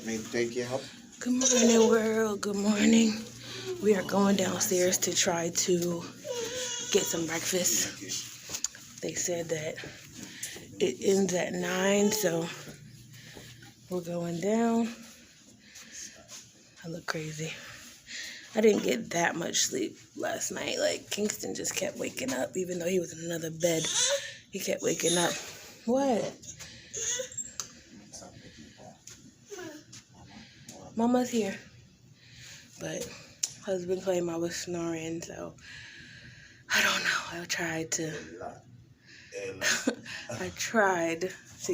Take you up. Good morning, world. Good morning. We are going downstairs to try to get some breakfast. They said that it ends at 9, so we're going down. I look crazy. I didn't get that much sleep last night. Like, Kingston just kept waking up, even though he was in another bed. He kept waking up. What? Mama's here. But husband claimed I was snoring, so I don't know. I tried to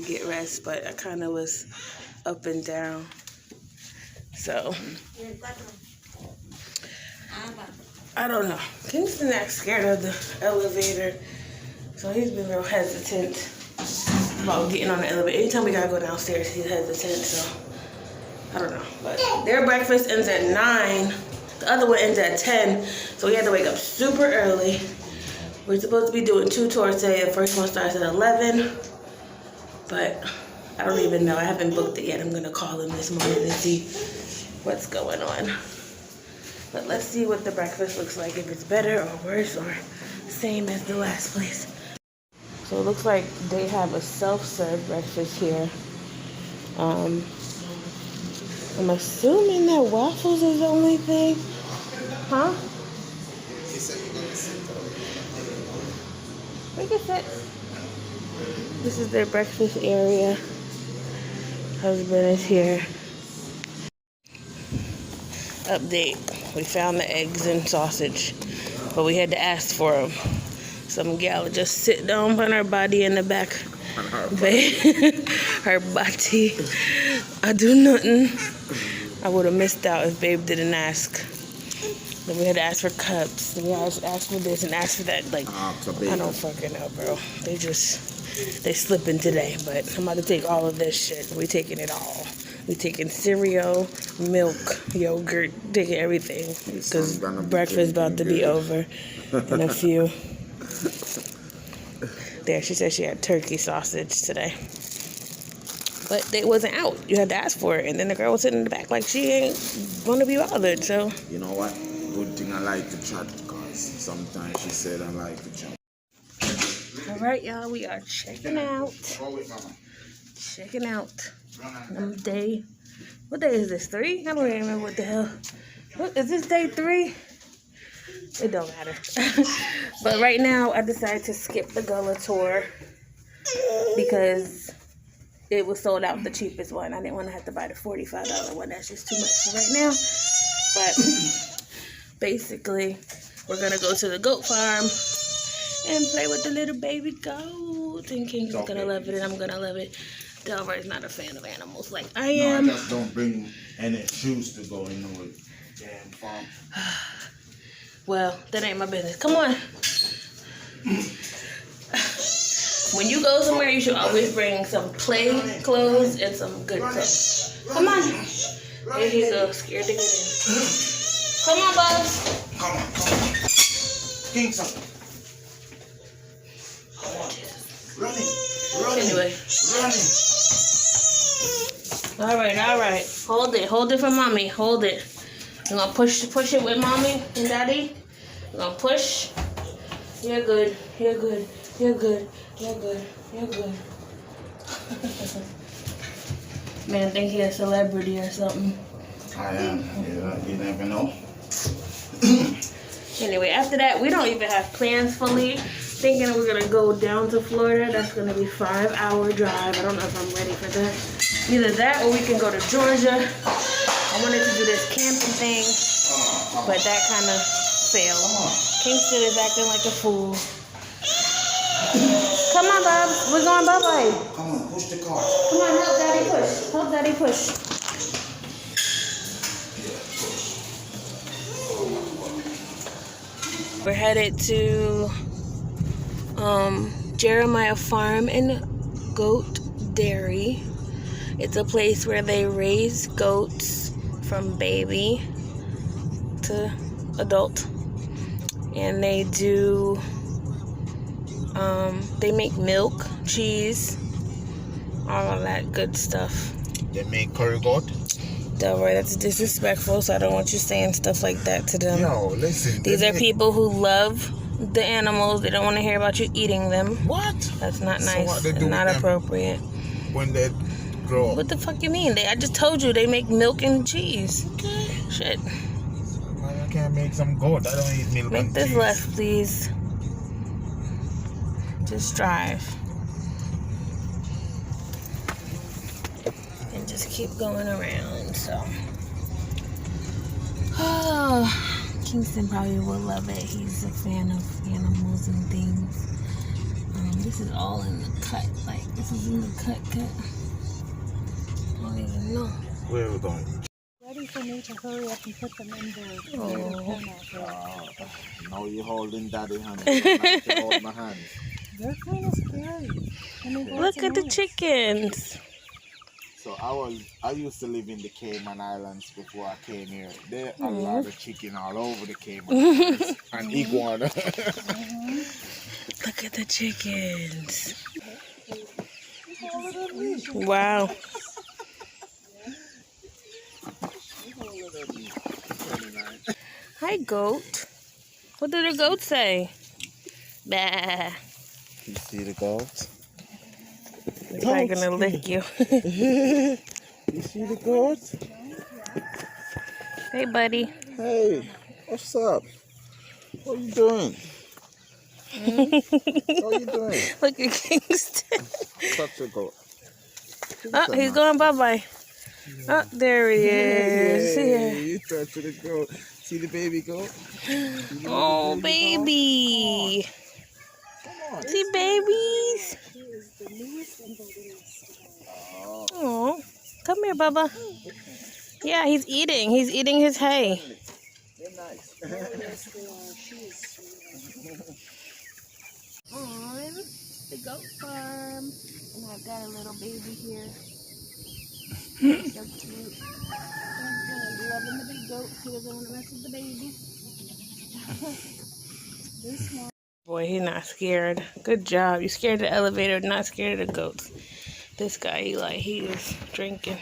get rest, but I kind of was up and down. So I don't know. Kingston acts scared of the elevator, so he's been real hesitant about getting on the elevator. Anytime we gotta go downstairs, he's hesitant, so I don't know. But their breakfast ends at 9. The other one ends at 10, so we had to wake up super early. We're supposed to be doing 2 tours today. The first one starts at 11, but I don't even know. I haven't booked it yet. I'm gonna call him this morning and see what's going on. But let's see what the breakfast looks like, if it's better or worse or same as the last place. So it looks like they have a self-serve breakfast here. I'm assuming that waffles is the only thing. Huh? We can sit. This is their breakfast area. Husband is here. Update. We found the eggs and sausage, but we had to ask for them. Some gal just sit down on her body in the back. Her body. I do nothing. I would have missed out if Babe didn't ask. Then we had to ask for cups. Then we had to ask for this and ask for that. Like, I don't fucking know, bro. They slipping today, but I'm about to take all of this shit. We taking it all. We taking cereal, milk, yogurt, taking everything. Because breakfast about to be over in a few. There, she said she had turkey sausage today. But it wasn't out. You had to ask for it. And then the girl was sitting in the back like she ain't going to be bothered, so. You know what? Good thing I like to chat, because sometimes she said I like to chat. All right, y'all, we are checking out. Checking out. Day. What day is this? 3? I don't even remember what the hell. What, is this day 3? It don't matter. But right now, I decided to skip the Gullah tour because it was sold out, the cheapest one. I didn't want to have to buy the $45 one. That's just too much for right now. But basically, we're going to go to the goat farm and play with the little baby goat. And King's going to love it, and I'm going to love it. Delroy's not a fan of animals like I am. No, I just don't bring any shoes to go in the damn farm. Well, that ain't my business. Come on. When you go somewhere, you should always bring some play clothes and some good clothes. Come on. There he goes, scared to get in. Come on, Bubs. Come on. Kingston. Running. Anyway. Running. All right. Hold it for mommy. Hold it. You're gonna push it with mommy and daddy. You're gonna push. You're good. Man, think he a celebrity or something. I am. Yeah, you never know. Anyway, after that, we don't even have plans fully. Thinking we're gonna go down to Florida. That's gonna be a 5-hour drive. I don't know if I'm ready for that. Either that or we can go to Georgia. I wanted to do this camping thing, but that kind of failed. Kingston is acting like a fool. Come on, Bob. We're going bye-bye. Come on, push the car. Come on, help Daddy push. Help Daddy push. We're headed to Jeremiah Farm and Goat Dairy. It's a place where they raise goats from baby to adult. And they do, they make milk, cheese, all of that good stuff. They make curry goat? Delroy, that's disrespectful, so I don't want you saying stuff like that to them. Yo, listen. These are people who love the animals. They don't want to hear about you eating them. What? That's not So nice. what they do And not with them appropriate. when they grow up? What the fuck you mean? I just told you they make milk and cheese. Okay. Shit. Why I can't make some goat? I don't eat milk Make and this cheese. left, please. Just drive. And just keep going around, so. Oh, Kingston probably will love it. He's a fan of animals and things. This is all in the cut. Like, this is in the cut. I don't even know. Where are we going? Ready for me to hurry up and put them in there. Oh. Now you're holding daddy hand. You hold my hand. They're kind of scary. Look at the chickens. So I used to live in the Cayman Islands before I came here. There are a lot of chicken all over the Cayman Islands and iguana. Look at the chickens. Wow. Hi, goat. What did the goat say? Bah. You see the goat? They're probably gonna lick you. You see the goat? Hey, buddy. Hey, what's up? What are you doing? What are you doing? Look at Kingston. Touch the goat. Oh, he's going bye-bye. Oh, there he is. Yay, you touch the goat. See the baby goat? Oh, baby. Come on. See babies. Oh, come here, Bubba. Yeah, he's eating. He's eating his hay. They're nice. On the goat farm, and I've got a little baby here. So cute. He's loving the big goat. He doesn't want to mess with the baby. Boy, he's not scared. Good job. You scared the elevator, not scared of the goats. This guy, he is drinking.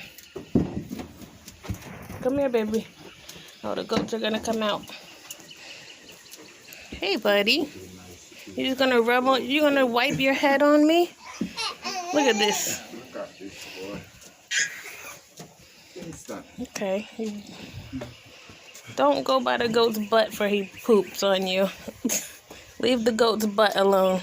Come here, baby. Oh, the goats are gonna come out. Hey, buddy. You just gonna rub on? You gonna wipe your head on me? Look at this. Look at this boy. Kingston. Okay. Don't go by the goat's butt for he poops on you. Leave the goat's butt alone.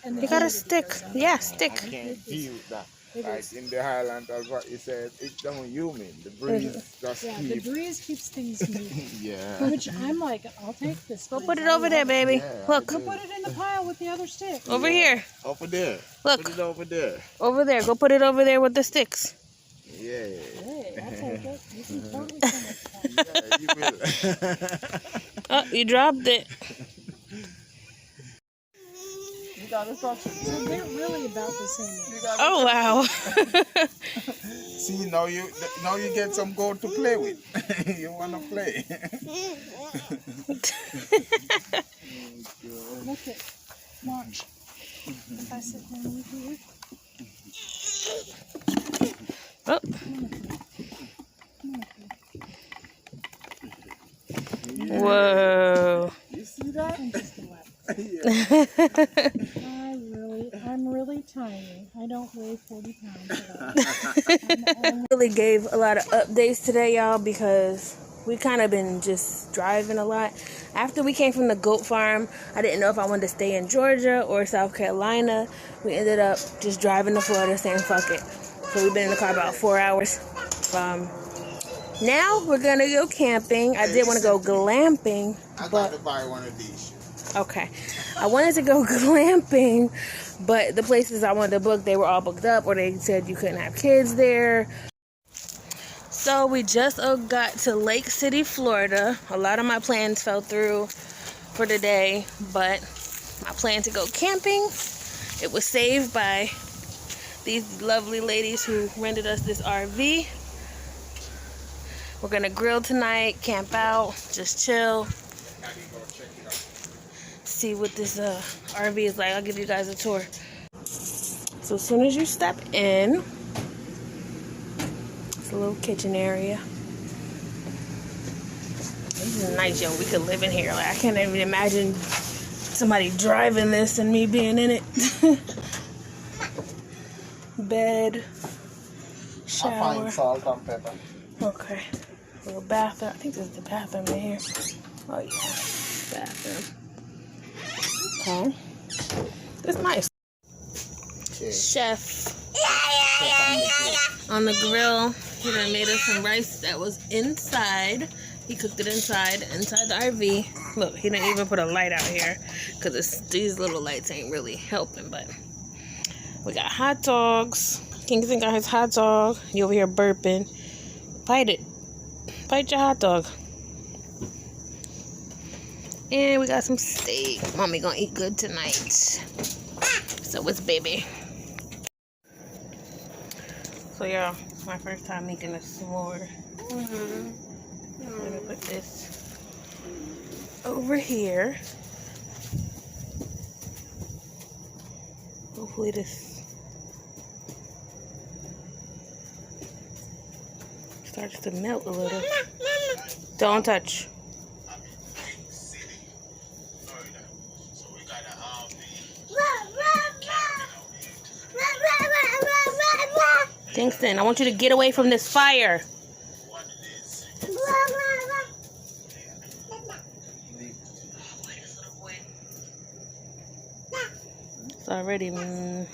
You got a stick. Yeah, stick. I can't feel that. Like in the Highlands, as what you said, it's not human. The breeze just Yeah, the keeps. breeze keeps things moving. Yeah. Which I'm like, I'll take this. Go put it over there, baby. Yeah, Look, Put it in the pile with the other stick. over here. Over there. Look. Put it over there. Over there. Go put it over there with the sticks. Yeah. Hey, I'll take it. You can totally finish that. Yeah, you will. Oh, you dropped it. You gotta touch it. So they're really about the same age. Oh, wow. See, now you get some goat to play with. You wanna play. Look at, watch. If I sit down with you. Oh. Whoa. You see that? I'm just gonna laugh. Yeah. I'm really tiny. I don't weigh 40 pounds at all. Really gave a lot of updates today, y'all, because we kind of been just driving a lot. After we came from the goat farm, I didn't know if I wanted to stay in Georgia or South Carolina. We ended up just driving to Florida saying fuck it. So we've been in the car about 4 hours. Now we're gonna go camping. I did want to go glamping, I but gotta buy one of these. okay. I wanted to go glamping, but the places I wanted to book, they were all booked up, or they said you couldn't have kids there. So we just got to Lake City, Florida. A lot of my plans fell through for today, but my plan to go camping, it was saved by these lovely ladies who rented us this RV. We're gonna grill tonight, camp out, just chill. see what this RV is like. I'll give you guys a tour. So as soon as you step in, it's a little kitchen area. This is nice, yo. We could live in here. Like, I can't even imagine somebody driving this and me being in it. Bed, shower. I find salt and pepper. Okay. Little bathroom. I think this is the bathroom in here. Oh yeah, bathroom. Okay. It's nice. Chef on the grill. He done made us some rice that was inside. He cooked it inside the RV. Look, he didn't even put a light out here because these little lights ain't really helping. But we got hot dogs. Kingston got his hot dog. You over here burping. Bite it. Bite your hot dog. And we got some steak. Mommy gonna eat good tonight. So it's baby. So yeah, my first time making a s'more. I'm gonna put this over here. Hopefully this starts to melt a little. Don't touch. Kingston, I want you to get away from this fire. It's already. Good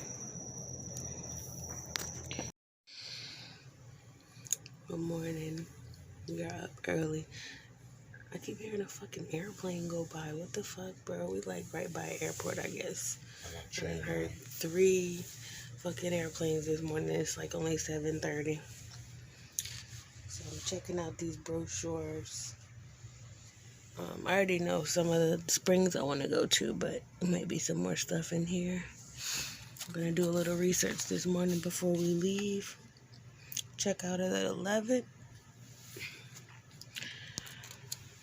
morning. We are up early. I keep hearing a fucking airplane go by. What the fuck, bro? We like right by an airport, I guess. And I heard 3 fucking airplanes this morning. It's like only 7:30. So I'm checking out these brochures. I already know some of the springs I want to go to, but there might be some more stuff in here. I'm going to do a little research this morning before we leave. Check out at 11.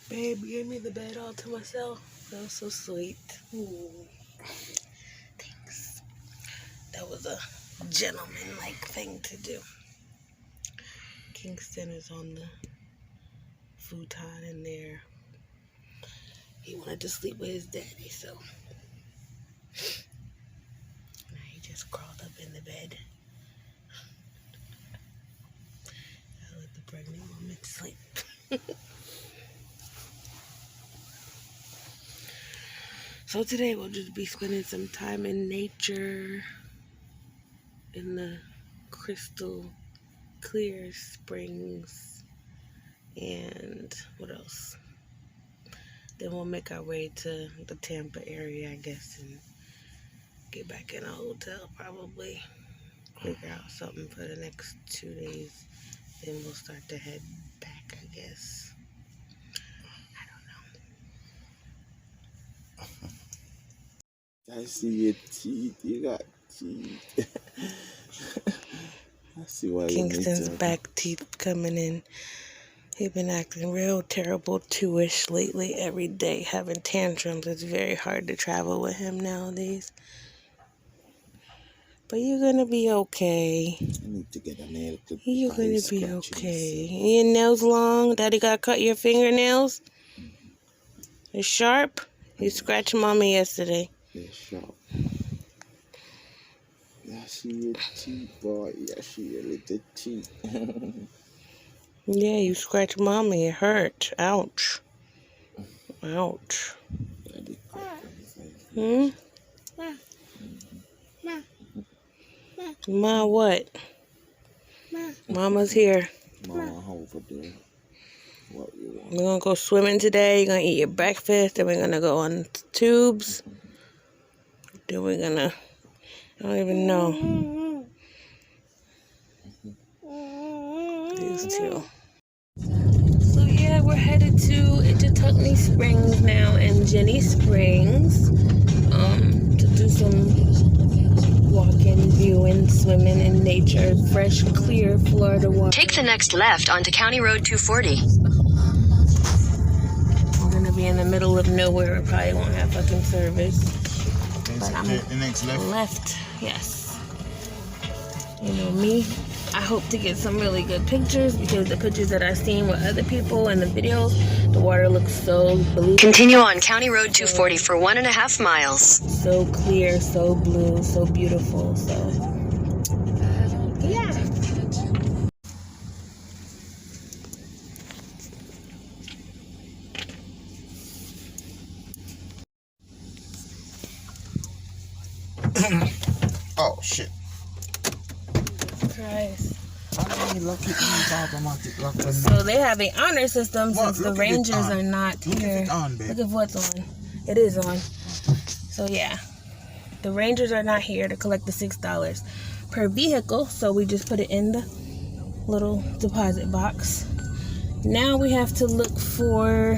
Babe gave me the bed all to myself. That was so sweet. Ooh. Thanks. That was a gentleman-like thing to do. Kingston is on the futon in there. He wanted to sleep with his daddy, so now he just crawled up in the bed. I'll let the pregnant woman sleep. So today we'll just be spending some time in nature, in the crystal clear springs, and what else? Then we'll make our way to the Tampa area, I guess, and get back in a hotel probably. Figure out something for the next 2 days. Then we'll start to head back, I guess. I don't know. I see your teeth. You got teeth. I see why Kingston's back teeth coming in. He's been acting real terrible too-ish lately, every day, having tantrums. It's very hard to travel with him nowadays. But you're going to be okay. I need to get a nail clip. You're going to be okay. Your nails long? Daddy got to cut your fingernails? It's sharp? You scratched Mommy yesterday. They're sharp. Yeah, see your teeth, boy. Yeah, see your little teeth. Yeah, you scratched Mommy. It hurt. Ouch. Ouch. Hmm? Ma, what? Mama's here. Mama, over there. What you want? We're going to go swimming today. You're going to eat your breakfast. Then we're going to go on tubes. Then we're going to... I don't even know. These two. So yeah, we're headed to Itchituckney Springs now and Jenny Springs to do some walking, viewing, swimming in nature, fresh, clear Florida water. Take the next left onto County Road 240. We're gonna to be in the middle of nowhere. It probably won't have fucking service. But I'm The next left. Yes. You know me. I hope to get some really good pictures because the pictures that I've seen with other people in the videos, the water looks so blue. Continue on County Road 240 for 1.5 miles. So clear, so blue, so beautiful. So, yeah. Oh shit. Christ. Automatic lock on. So they have an honor system What? since the Look if it's Rangers on. are not Look if here. it's on, babe. Look at what's on. It is on. So yeah, the Rangers are not here to collect the $6 per vehicle. So we just put it in the little deposit box. Now we have to look for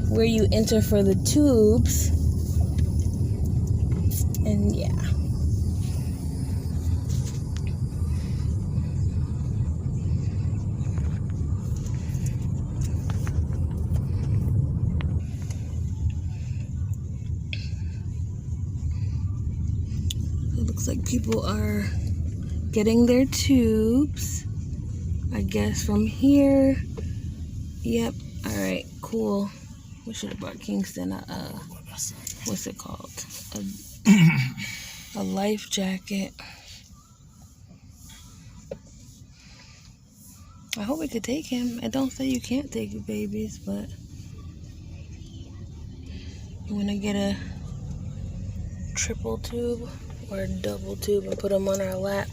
where you enter for the tubes. And yeah. It looks like people are getting their tubes. I guess from here. Yep. Alright, cool. We should have brought Kingston what's it called? A life jacket. I hope we could take him. I don't say you can't take your babies, but you want to get a triple tube or a double tube and put them on our lap